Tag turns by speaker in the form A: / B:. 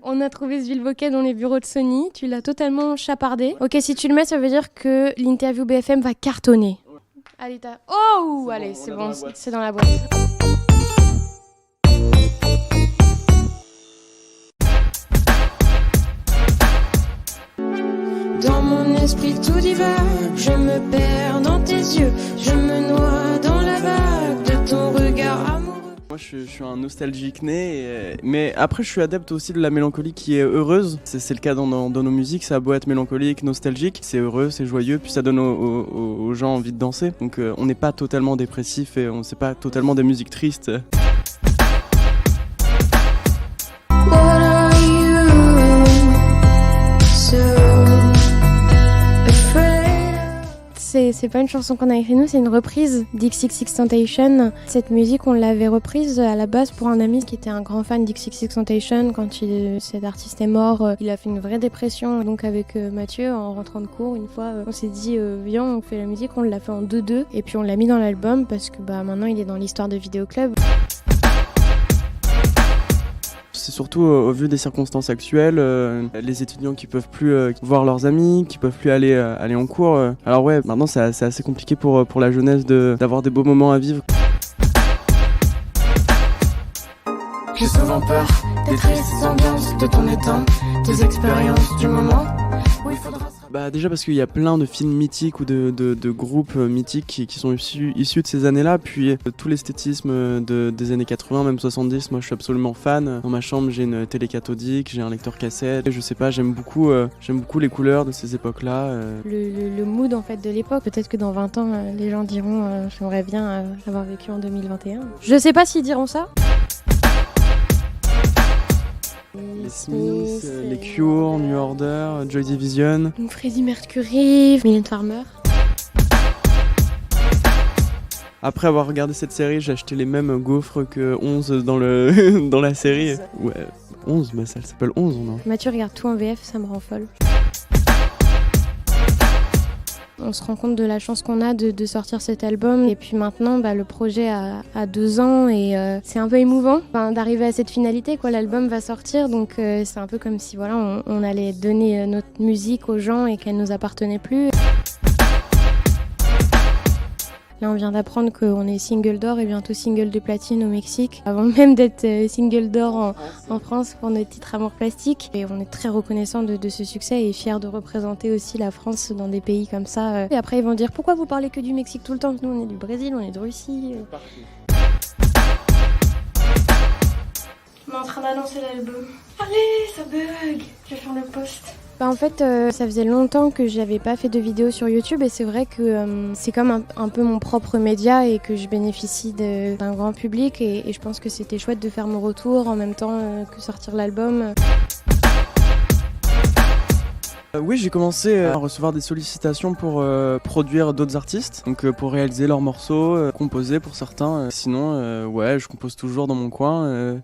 A: On a trouvé ce Vilebocquet dans les bureaux de Sony. Tu l'as totalement chapardé. Ok, si tu le mets, ça veut dire que l'interview BFM va cartonner. Allez, t'as... Oh, allez, c'est bon, c'est dans la boîte.
B: Dans mon esprit tout divague, je me perds dans tes yeux, je me noie dans la vague de ton regard amoureux.
C: Moi je suis un nostalgique né, mais après je suis adepte aussi de la mélancolie qui est heureuse. C'est le cas dans nos musiques, ça a beau être mélancolique, nostalgique, c'est heureux, c'est joyeux, puis ça donne aux gens envie de danser. Donc on n'est pas totalement dépressif et on sait pas totalement des musiques tristes.
B: What are you so afraid of?
A: C'est pas une chanson qu'on a écrite nous, c'est une reprise d'XXXTentacion. Cette musique, on l'avait reprise à la base pour un ami qui était un grand fan d'XXXTentacion. Quand cet artiste est mort, il a fait une vraie dépression. Donc avec Mathieu, en rentrant de cours, une fois, on s'est dit viens, on fait la musique, on l'a fait en 2-2 et puis on l'a mis dans l'album parce que maintenant il est dans l'histoire de Vidéo Club.
C: C'est surtout au vu des circonstances actuelles, les étudiants qui peuvent plus voir leurs amis, qui peuvent plus aller en cours. Alors ouais, maintenant c'est assez compliqué pour la jeunesse d'avoir des beaux moments à vivre.
B: J'ai souvent peur des tristes ambiances de ton étang, des expériences du moment où il faudra se...
C: Déjà parce qu'il y a plein de films mythiques ou de groupes mythiques qui sont issus de ces années-là, puis tout l'esthétisme des années 80, même 70, moi je suis absolument fan. Dans ma chambre j'ai une télé cathodique, j'ai un lecteur cassette, je sais pas, j'aime beaucoup les couleurs de ces époques-là.
A: Le mood en fait de l'époque, peut-être que dans 20 ans les gens diront j'aimerais bien avoir vécu en 2021. Je sais pas s'ils diront ça.
C: Les Smiths, les Cure, New Order, Joy Division.
A: Donc Freddie Mercury, Mylène Farmer.
C: Après avoir regardé cette série, j'ai acheté les mêmes gaufres que 11 dans la série. Ouais, 11, ça s'appelle 11, non?
A: Mathieu regarde tout en VF, ça me rend folle. On se rend compte de la chance qu'on a de sortir cet album. Et puis maintenant, le projet a 2 ans et c'est un peu émouvant d'arriver à cette finalité. L'album va sortir, donc c'est un peu comme si on allait donner notre musique aux gens et qu'elle nous appartenait plus. Là, on vient d'apprendre qu'on est single d'or et bientôt single de platine au Mexique, avant même d'être single d'or en France pour notre titre Amour Plastique. Et on est très reconnaissant de ce succès et fiers de représenter aussi la France dans des pays comme ça. Et après, ils vont dire pourquoi vous parlez que du Mexique tout le temps? Nous, on est du Brésil, on est de Russie.
B: On est en train d'annoncer l'album. Allez, ça bug. Je vais faire le post.
A: En fait, ça faisait longtemps que j'avais pas fait de vidéos sur YouTube et c'est vrai que c'est comme un peu mon propre média et que je bénéficie d'un grand public et je pense que c'était chouette de faire mon retour en même temps que sortir l'album.
C: Oui, j'ai commencé à recevoir des sollicitations pour produire d'autres artistes, donc pour réaliser leurs morceaux, composer pour certains. Sinon, ouais, je compose toujours dans mon coin.